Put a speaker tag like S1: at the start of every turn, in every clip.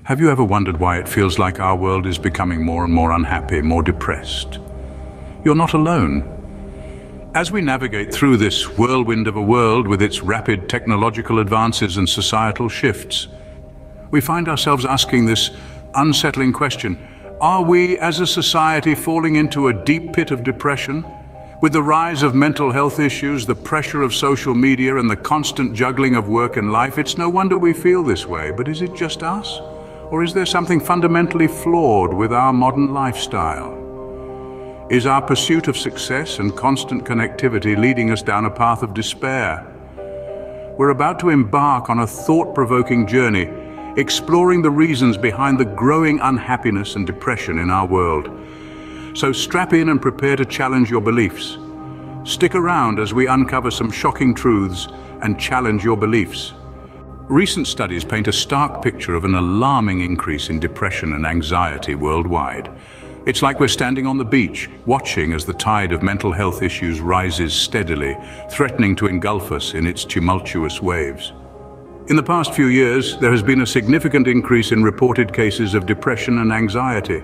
S1: Have you ever wondered why it feels like our world is becoming more and more unhappy, more depressed? You're not alone. As we navigate through this whirlwind of a world with its rapid technological advances and societal shifts, we find ourselves asking this unsettling question: are we as a society falling into a deep pit of depression? With the rise of mental health issues, the pressure of social media, and the constant juggling of work and life, it's no wonder we feel this way. But is it just us? Or is there something fundamentally flawed with our modern lifestyle? Is our pursuit of success and constant connectivity leading us down a path of despair? We're about to embark on a thought-provoking journey, exploring the reasons behind the growing unhappiness and depression in our world. So strap in and prepare to challenge your beliefs. Stick around as we uncover some shocking truths and challenge your beliefs. Recent studies paint a stark picture of an alarming increase in depression and anxiety worldwide. It's like we're standing on the beach, watching as the tide of mental health issues rises steadily, threatening to engulf us in its tumultuous waves. In the past few years, there has been a significant increase in reported cases of depression and anxiety.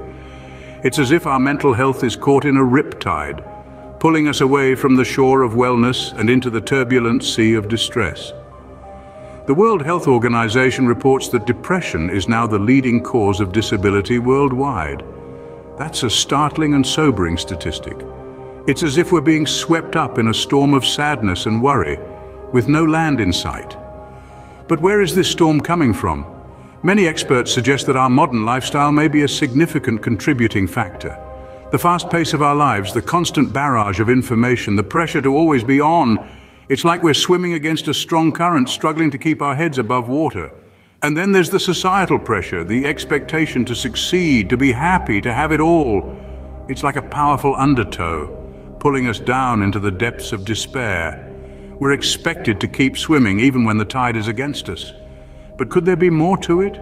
S1: It's as if our mental health is caught in a riptide, pulling us away from the shore of wellness and into the turbulent sea of distress. The World Health Organization reports that depression is now the leading cause of disability worldwide. That's a startling and sobering statistic. It's as if we're being swept up in a storm of sadness and worry, with no land in sight. But where is this storm coming from? Many experts suggest that our modern lifestyle may be a significant contributing factor. The fast pace of our lives, the constant barrage of information, the pressure to always be on, it's like we're swimming against a strong current, struggling to keep our heads above water. And then there's the societal pressure, the expectation to succeed, to be happy, to have it all. It's like a powerful undertow, pulling us down into the depths of despair. We're expected to keep swimming even when the tide is against us. But could there be more to it?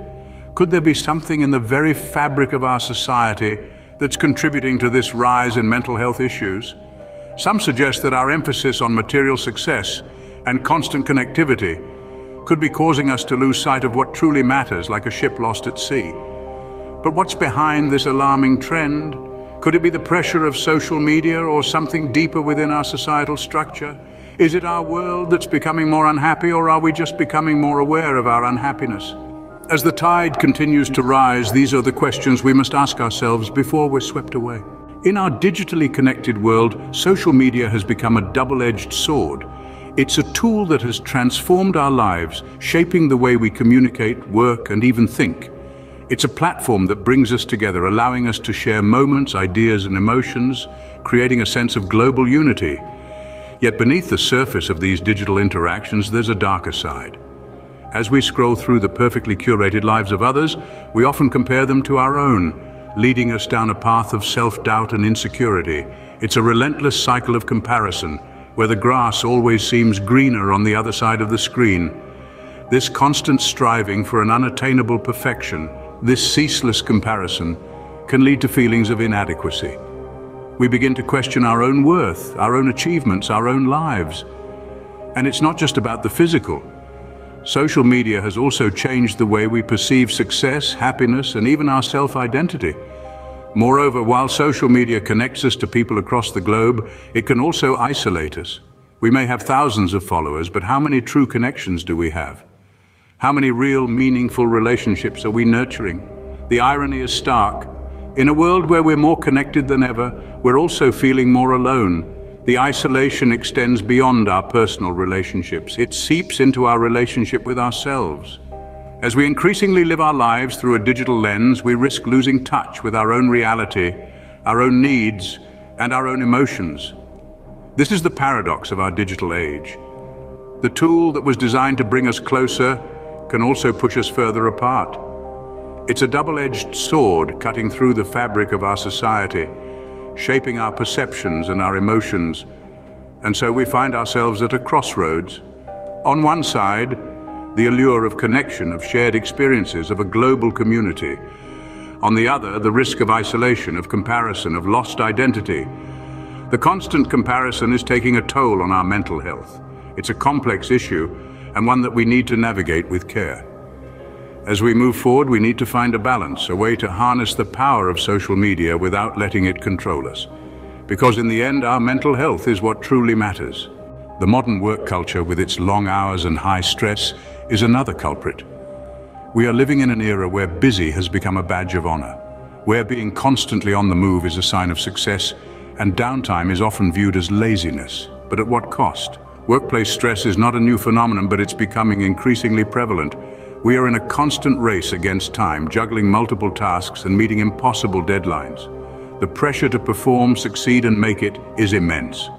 S1: Could there be something in the very fabric of our society that's contributing to this rise in mental health issues? Some suggest that our emphasis on material success and constant connectivity could be causing us to lose sight of what truly matters, like a ship lost at sea. But what's behind this alarming trend? Could it be the pressure of social media or something deeper within our societal structure? Is it our world that's becoming more unhappy, or are we just becoming more aware of our unhappiness? As the tide continues to rise, these are the questions we must ask ourselves before we're swept away. In our digitally connected world, social media has become a double-edged sword. It's a tool that has transformed our lives, shaping the way we communicate, work, and even think. It's a platform that brings us together, allowing us to share moments, ideas, and emotions, creating a sense of global unity. Yet beneath the surface of these digital interactions, there's a darker side. As we scroll through the perfectly curated lives of others, we often compare them to our own, leading us down a path of self-doubt and insecurity. It's a relentless cycle of comparison, where the grass always seems greener on the other side of the screen. This constant striving for an unattainable perfection, this ceaseless comparison, can lead to feelings of inadequacy. We begin to question our own worth, our own achievements, our own lives. And it's not just about the physical. Social media has also changed the way we perceive success, happiness, and even our self-identity. Moreover, while social media connects us to people across the globe, it can also isolate us. We may have thousands of followers, but how many true connections do we have? How many real, meaningful relationships are we nurturing? The irony is stark. In a world where we're more connected than ever, we're also feeling more alone. The isolation extends beyond our personal relationships. It seeps into our relationship with ourselves. As we increasingly live our lives through a digital lens, we risk losing touch with our own reality, our own needs, and our own emotions. This is the paradox of our digital age. The tool that was designed to bring us closer can also push us further apart. It's a double-edged sword cutting through the fabric of our society, shaping our perceptions and our emotions. And so we find ourselves at a crossroads. On one side, the allure of connection, of shared experiences, of a global community. On the other, the risk of isolation, of comparison, of lost identity. The constant comparison is taking a toll on our mental health. It's a complex issue, and one that we need to navigate with care. As we move forward, we need to find a balance, a way to harness the power of social media without letting it control us. Because in the end, our mental health is what truly matters. The modern work culture, with its long hours and high stress, is another culprit. We are living in an era where busy has become a badge of honor, where being constantly on the move is a sign of success, and downtime is often viewed as laziness. But at what cost? Workplace stress is not a new phenomenon, but it's becoming increasingly prevalent. We are in a constant race against time, juggling multiple tasks and meeting impossible deadlines. The pressure to perform, succeed, and make it is immense.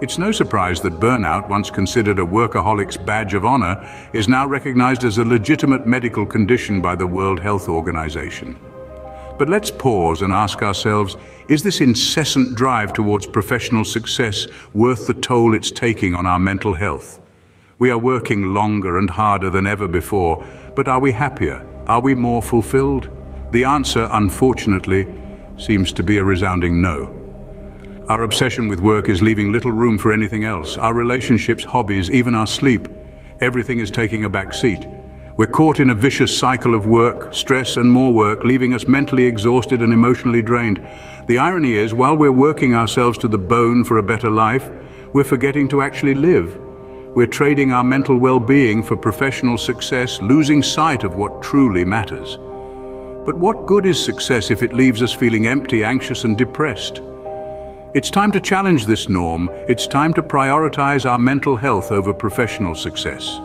S1: It's no surprise that burnout, once considered a workaholic's badge of honor, is now recognized as a legitimate medical condition by the World Health Organization. But let's pause and ask ourselves, is this incessant drive towards professional success worth the toll it's taking on our mental health? We are working longer and harder than ever before, but are we happier? Are we more fulfilled? The answer, unfortunately, seems to be a resounding no. Our obsession with work is leaving little room for anything else. Our relationships, hobbies, even our sleep, everything is taking a back seat. We're caught in a vicious cycle of work, stress, and more work, leaving us mentally exhausted and emotionally drained. The irony is, while we're working ourselves to the bone for a better life, we're forgetting to actually live. We're trading our mental well-being for professional success, losing sight of what truly matters. But what good is success if it leaves us feeling empty, anxious, and depressed? It's time to challenge this norm. It's time to prioritize our mental health over professional success.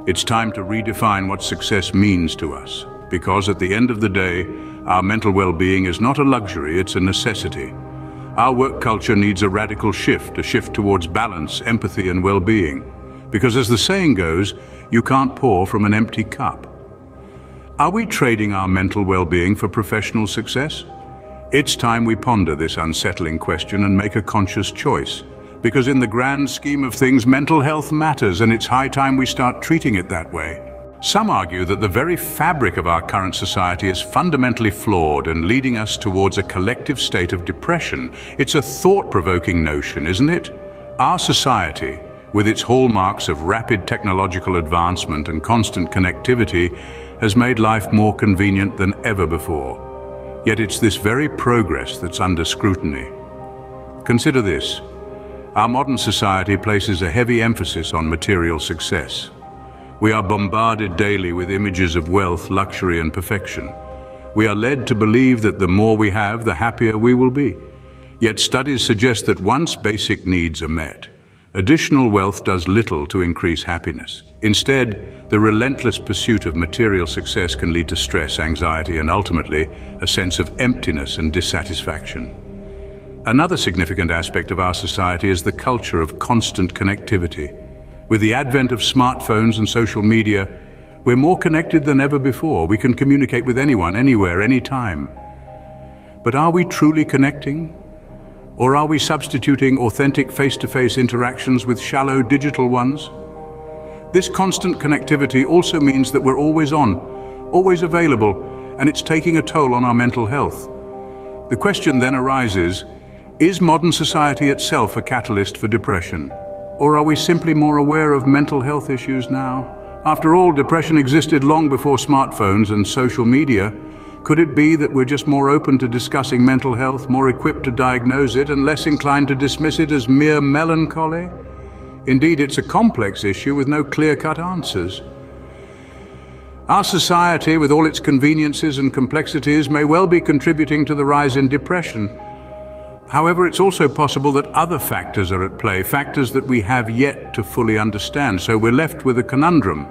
S1: It's time to redefine what success means to us, because at the end of the day, our mental well-being is not a luxury, it's a necessity. Our work culture needs a radical shift, a shift towards balance, empathy, and well-being. Because as the saying goes, you can't pour from an empty cup. Are we trading our mental well-being for professional success? It's time we ponder this unsettling question and make a conscious choice. Because in the grand scheme of things, mental health matters, and it's high time we start treating it that way. Some argue that the very fabric of our current society is fundamentally flawed and leading us towards a collective state of depression. It's a thought-provoking notion, isn't it? Our society, with its hallmarks of rapid technological advancement and constant connectivity, has made life more convenient than ever before. Yet it's this very progress that's under scrutiny. Consider this. Our modern society places a heavy emphasis on material success. We are bombarded daily with images of wealth, luxury, and perfection. We are led to believe that the more we have, the happier we will be. Yet studies suggest that once basic needs are met, additional wealth does little to increase happiness. Instead, the relentless pursuit of material success can lead to stress, anxiety, and ultimately, a sense of emptiness and dissatisfaction. Another significant aspect of our society is the culture of constant connectivity. With the advent of smartphones and social media, we're more connected than ever before. We can communicate with anyone, anywhere, anytime. But are we truly connecting? Or are we substituting authentic face-to-face interactions with shallow digital ones? This constant connectivity also means that we're always on, always available, and it's taking a toll on our mental health. The question then arises, is modern society itself a catalyst for depression? Or are we simply more aware of mental health issues now? After all, depression existed long before smartphones and social media. Could it be that we're just more open to discussing mental health, more equipped to diagnose it, and less inclined to dismiss it as mere melancholy? Indeed, it's a complex issue with no clear-cut answers. Our society, with all its conveniences and complexities, may well be contributing to the rise in depression. However, it's also possible that other factors are at play, factors that we have yet to fully understand. So we're left with a conundrum.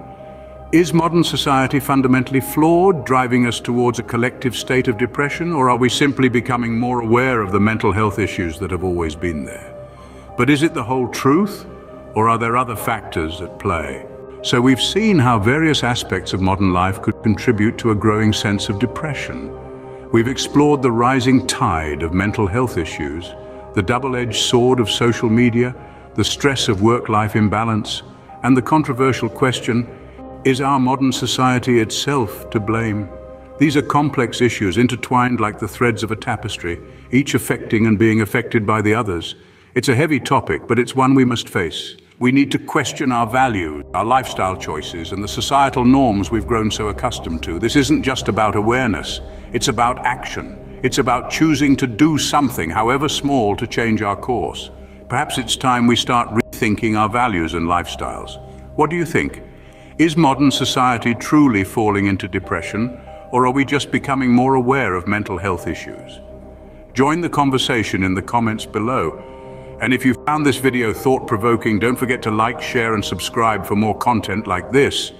S1: Is modern society fundamentally flawed, driving us towards a collective state of depression, or are we simply becoming more aware of the mental health issues that have always been there? But is it the whole truth, or are there other factors at play? So we've seen how various aspects of modern life could contribute to a growing sense of depression. We've explored the rising tide of mental health issues, the double-edged sword of social media, the stress of work-life imbalance, and the controversial question, is our modern society itself to blame? These are complex issues intertwined like the threads of a tapestry, each affecting and being affected by the others. It's a heavy topic, but it's one we must face. We need to question our values, our lifestyle choices, and the societal norms we've grown so accustomed to. This isn't just about awareness, it's about action. It's about choosing to do something, however small, to change our course. Perhaps it's time we start rethinking our values and lifestyles. What do you think? Is modern society truly falling into depression, or are we just becoming more aware of mental health issues? Join the conversation in the comments below. And if you found this video thought-provoking, don't forget to like, share, and subscribe for more content like this.